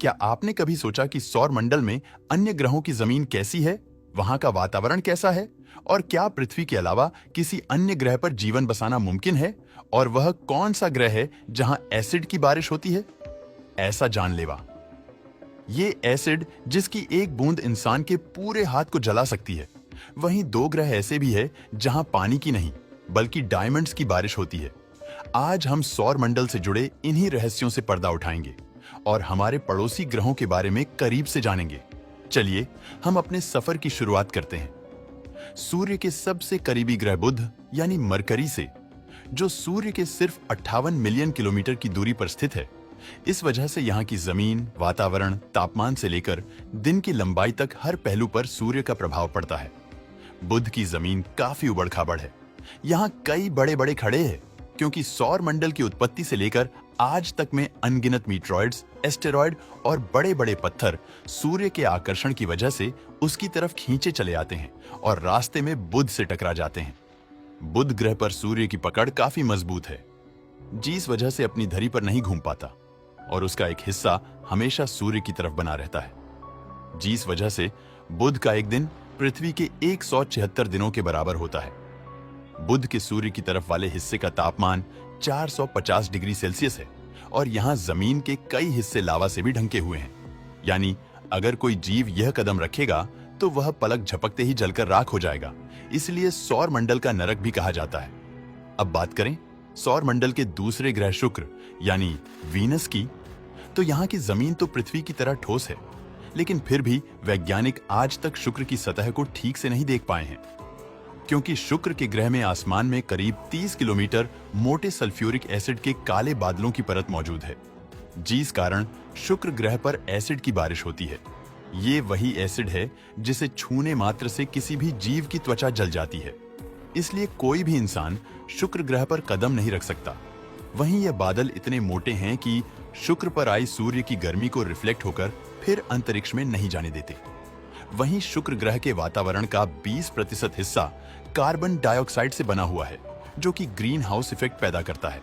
क्या आपने कभी सोचा कि सौर मंडल में अन्य ग्रहों की जमीन कैसी है, वहां का वातावरण कैसा है, और क्या पृथ्वी के अलावा किसी अन्य ग्रह पर जीवन बसाना मुमकिन है, और वह कौन सा ग्रह है जहां एसिड की बारिश होती है? ऐसा जानलेवा। ये एसिड जिसकी एक बूंद इंसान के पूरे हाथ को जला सकती है। वहीं दो ग्रह ऐसे भी है जहां पानी की नहीं बल्कि डायमंड्स की बारिश होती है। आज हम सौर मंडल से जुड़े इन्हीं रहस्यों से पर्दा उठाएंगे और हमारे पड़ोसी ग्रहों के बारे में करीब से जानेंगे। चलिए हम अपने सफर की शुरुआत करते हैं। सूर्य के सबसे करीबी ग्रह बुध यानी मरकरी से, जो सूर्य के सिर्फ 58 मिलियन किलोमीटर की दूरी पर स्थित है। इस वजह से यहाँ की जमीन, वातावरण, तापमान से लेकर दिन की लंबाई तक हर पहलू पर सूर्य का प्रभाव पड़ता है। बुध की जमीन काफी उबड़-खाबड़ है। यहाँ कई बड़े-बड़े खड़े हैं क्योंकि सौर मंडल की उत्पत्ति से लेकर आज तक में अनगिनत मीटरॉइड्स, एस्टेरॉयड और बड़े-बड़े पत्थर सूर्य के आकर्षण की वजह से उसकी तरफ खींचे चले आते हैं और रास्ते में बुध से टकरा जाते हैं। बुध ग्रह पर सूर्य की पकड़ काफी मजबूत है, जिस वजह से अपनी धरी पर नहीं घूम पाता और उसका एक हिस्सा हमेशा सूर्य की तरफ बना रहता है। जिस वजह से बुध का एक दिन पृथ्वी के 176 दिनों के बराबर होता है। बुध के सूर्य की तरफ वाले हिस्से का तापमान 450 डिग्री सेल्सियस है और यहाँ जमीन के कई हिस्से लावा से भी ढंके हुए हैं। यानी अगर कोई जीव यह कदम रखेगा तो वह पलक झपकते ही जलकर राख हो जाएगा। इसलिए सौर मंडल का नरक भी कहा जाता है। अब बात करें सौर मंडल के दूसरे ग्रह शुक्र यानी वीनस की, तो यहाँ की जमीन तो पृथ्वी की तरह ठोस है, लेकिन फिर भी वैज्ञानिक आज तक शुक्र की सतह को ठीक से नहीं देख पाए हैं, क्योंकि शुक्र के ग्रह में आसमान में करीब 30 किलोमीटर मोटे सल्फ्यूरिक एसिड के काले बादलों की परत मौजूद है, जिस कारण शुक्र ग्रह पर एसिड की बारिश होती है। ये वही एसिड है जिसे छूने मात्र से किसी भी जीव की त्वचा जल जाती है। इसलिए कोई भी इंसान शुक्र ग्रह पर कदम नहीं रख सकता। वहीं ये बादल इतने मोटे हैं कि शुक्र पर आई सूर्य की गर्मी को रिफ्लेक्ट होकर फिर अंतरिक्ष में नहीं जाने देते। वहीं शुक्र ग्रह के वातावरण का 20% हिस्सा कार्बन डाइऑक्साइड से बना हुआ है, जो कि ग्रीन हाउस इफेक्ट पैदा करता है।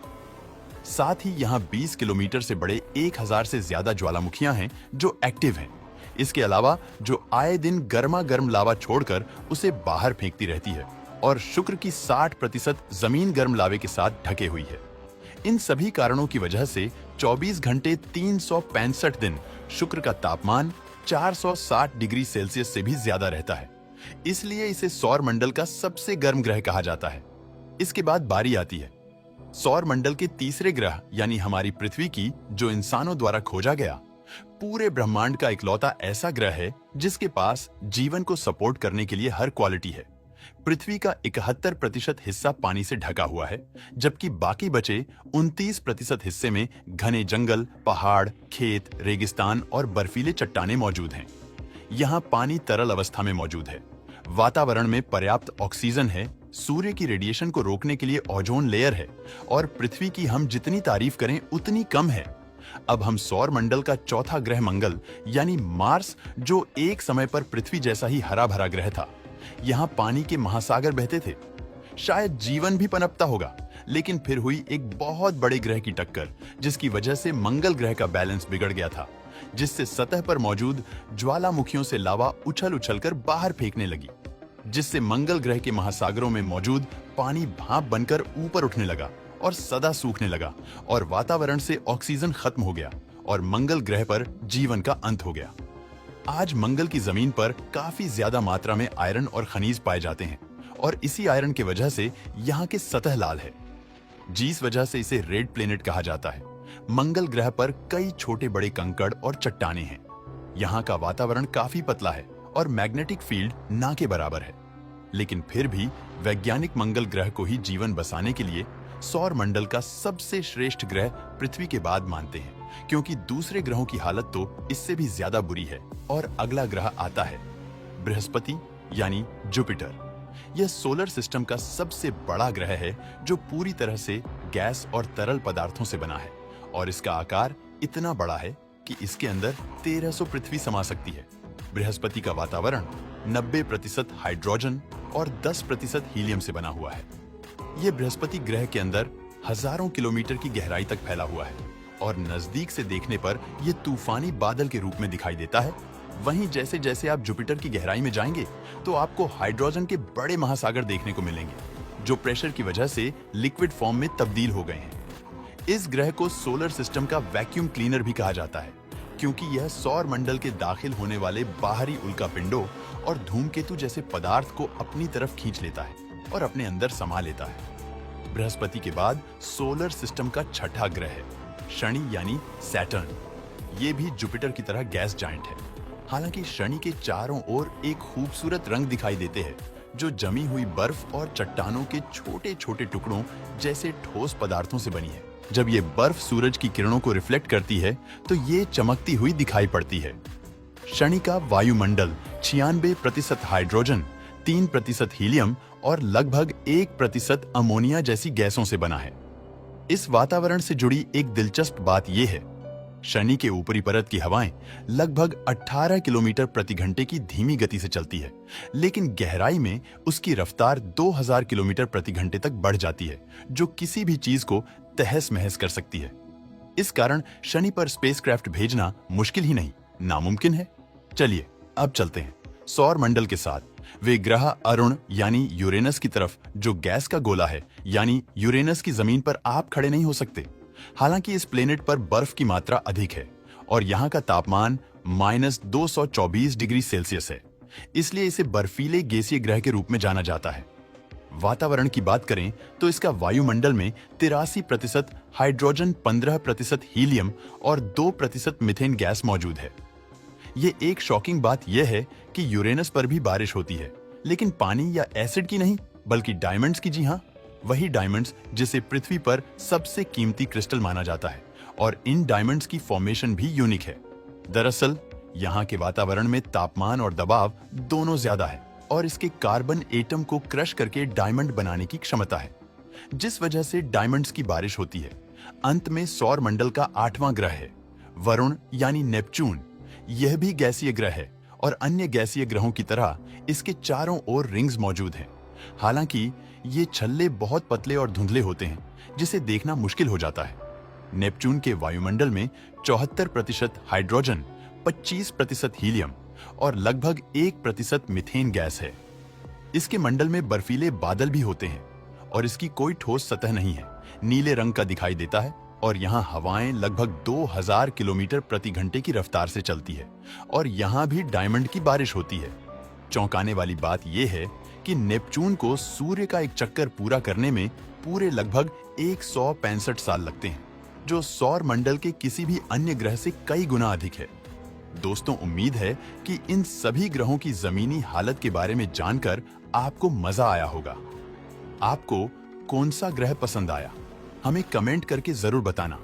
साथ ही यहाँ 20 किलोमीटर से बड़े 1000 से ज्यादा ज्वालामुखियां हैं जो एक्टिव हैं। इसके अलावा जो आए दिन गर्मा गर्म लावा छोड़कर उसे बाहर फेंकती रहती है और शुक्र की 60% जमीन गर्म लावे के साथ ढके हुई है। इन सभी कारणों की वजह से 24 घंटे 365 दिन शुक्र का तापमान 460 डिग्री सेल्सियस से भी ज्यादा रहता है। इसलिए इसे सौर मंडल का सबसे गर्म ग्रह कहा जाता है। इसके बाद बारी आती है सौर मंडल के तीसरे ग्रह यानी हमारी पृथ्वी की, जो इंसानों द्वारा खोजा गया पूरे ब्रह्मांड का इकलौता ऐसा ग्रह है जिसके पास जीवन को सपोर्ट करने के लिए हर क्वालिटी है। पृथ्वी का 71% हिस्सा पानी से ढका हुआ है, जबकि बाकी बचे 29% हिस्से में घने जंगल, पहाड़, खेत, रेगिस्तान और बर्फीले चट्टानें मौजूद हैं। यहाँ पानी तरल अवस्था में मौजूद है, वातावरण में पर्याप्त ऑक्सीजन है, सूर्य की रेडिएशन को रोकने के लिए ओजोन लेयर है और पृथ्वी की हम जितनी तारीफ करें उतनी कम है। अब हम सौर मंडल का चौथा ग्रह मंगल यानी मार्स, जो एक समय पर पृथ्वी जैसा ही हरा भरा ग्रह था। यहाँ पानी के महासागर बहते थे, शायद जीवन भी पनपता होगा, लेकिन फिर हुई एक बहुत बड़े ग्रह की टक्कर, जिसकी वजह से मंगल ग्रह का बैलेंस बिगड़ गया था, जिससे सतह पर मौजूद ज्वालामुखियों से लावा उछल उछलकर बाहर फेंकने लगी, जिससे मंगल ग्रह के महासागरों में मौजूद पानी भाप बनकर ऊपर उठने लगा और सदा सूखने लगा और वातावरण से ऑक्सीजन खत्म हो गया और मंगल ग्रह पर जीवन का अंत हो गया। आज मंगल की जमीन पर काफी ज्यादा मात्रा में आयरन और खनिज पाए जाते हैं और इसी आयरन की वजह से यहाँ की सतह लाल है, जिस वजह से इसे रेड प्लेनेट कहा जाता है। मंगल ग्रह पर कई छोटे बड़े कंकड़ और चट्टानें हैं। यहाँ का वातावरण काफी पतला है और मैग्नेटिक फील्ड ना के बराबर है, लेकिन फिर भी वैज्ञानिक मंगल ग्रह को ही जीवन बसाने के लिए सौर मंडल का सबसे श्रेष्ठ ग्रह पृथ्वी के बाद मानते हैं, क्योंकि दूसरे ग्रहों की हालत तो इससे भी ज्यादा बुरी है। और अगला ग्रह आता है बृहस्पति यानी जुपिटर। यह सोलर सिस्टम का सबसे बड़ा ग्रह है, जो पूरी तरह से गैस और तरल पदार्थों से बना है और इसका आकार इतना बड़ा है कि इसके अंदर 1300 पृथ्वी समा सकती है। बृहस्पति का वातावरण 90% हाइड्रोजन और 10% हीलियम से बना हुआ है। यह बृहस्पति ग्रह के अंदर हजारों किलोमीटर की गहराई तक फैला हुआ है और नजदीक से देखने पर यह तूफानी बादल के रूप में दिखाई देता है। वहीं जैसे जैसे आप जुपिटर की गहराई में जाएंगे तो आपको हाइड्रोजन के बड़े महासागर देखने को मिलेंगे, जो प्रेशर की वजह से लिक्विड फॉर्म में तब्दील हो गए हैं। इस ग्रह को सोलर सिस्टम का वैक्यूम क्लीनर भी कहा जाता है, क्योंकि यह सौर मंडल के दाखिल होने वाले बाहरी उल्कापिंडों और धूमकेतु जैसे पदार्थ को अपनी तरफ खींच लेता है और अपने अंदर समा लेता है। बृहस्पति के बाद सोलर सिस्टम का छठा ग्रह है शनि यानी सैटर्न। ये भी जुपिटर की तरह गैस जायंट है। हालांकि शनि के चारों ओर एक खूबसूरत रंग दिखाई देते हैं, जो जमी हुई बर्फ और चट्टानों के छोटे छोटे टुकड़ों जैसे ठोस पदार्थों से बनी है। जब ये बर्फ सूरज की किरणों को रिफ्लेक्ट करती है तो ये चमकती हुई दिखाई पड़ती है। शनि का वायुमंडल 96% हाइड्रोजन, 3% हीलियम और लगभग 1% अमोनिया जैसी गैसों से बना है। इस वातावरण से जुड़ी एक दिलचस्प बात यह है, शनि के ऊपरी परत की हवाएं लगभग 18 किलोमीटर प्रति घंटे की धीमी गति से चलती है, लेकिन गहराई में उसकी रफ्तार 2000 किलोमीटर प्रति घंटे तक बढ़ जाती है, जो किसी भी चीज को तहस महस कर सकती है। इस कारण शनि पर स्पेसक्राफ्ट भेजना मुश्किल ही नहीं, नामुमकिन है। चलिए अब चलते हैं सौर मंडल के साथ वे ग्रह अरुण यानी यूरेनस की तरफ, जो गैस का गोला है, यानी यूरेनस की जमीन पर आप खड़े नहीं हो सकते। हालांकि इस प्लेनेट पर बर्फ की मात्रा अधिक है और यहाँ का तापमान -224 डिग्री सेल्सियस है, इसलिए इसे बर्फीले गैसीय ग्रह के रूप में जाना जाता है। वातावरण की बात करें तो इसका वायुमंडल में 83% हाइड्रोजन, 15% हीलियम और 2% मीथेन गैस मौजूद है। ये एक शॉकिंग बात यह है कि यूरेनस पर भी बारिश होती है, लेकिन पानी या एसिड की नहीं, बल्कि डायमंड्स की। जी हाँ, वही डायमंड्स जिसे पृथ्वी पर सबसे कीमती क्रिस्टल माना जाता है, और इन डायमंड्स की फॉर्मेशन भी यूनिक है। दरअसल यहाँ के वातावरण में तापमान और दबाव दोनों ज्यादा है और इसके कार्बन एटम को क्रश करके डायमंड बनाने की क्षमता है, जिस वजह से डायमंड्स की बारिश होती है। अंत में सौर मंडल का 8वां ग्रह है वरुण यानी नेपच्यून। यह भी गैसीय ग्रह है और अन्य गैसीय ग्रहों की तरह इसके चारों ओर रिंग्स मौजूद हैं। हालांकि ये छल्ले बहुत पतले और धुंधले होते हैं, जिसे देखना मुश्किल हो जाता है। नेपच्यून के वायुमंडल में 74% हाइड्रोजन, 25% हीलियम और लगभग 1% मीथेन गैस है। इसके मंडल में बर्फीले बादल भी होते हैं और इसकी कोई ठोस सतह नहीं है, नीले रंग का दिखाई देता है और यहाँ हवाएं लगभग 2000 किलोमीटर प्रति घंटे की रफ्तार से चलती है और यहाँ भी डायमंड की बारिश होती है। चौंकाने वाली बात यह है कि नेपच्यून को सूर्य का एक चक्कर पूरा करने में पूरे लगभग 165 साल लगते हैं, जो सौर मंडल के किसी भी अन्य ग्रह से कई गुना अधिक है। दोस्तों, उम्मीद है कि इन सभी ग्रहों की जमीनी हालत के बारे में जानकर आपको मजा आया होगा। आपको कौन सा ग्रह पसंद आया, हमें कमेंट करके जरूर बताना।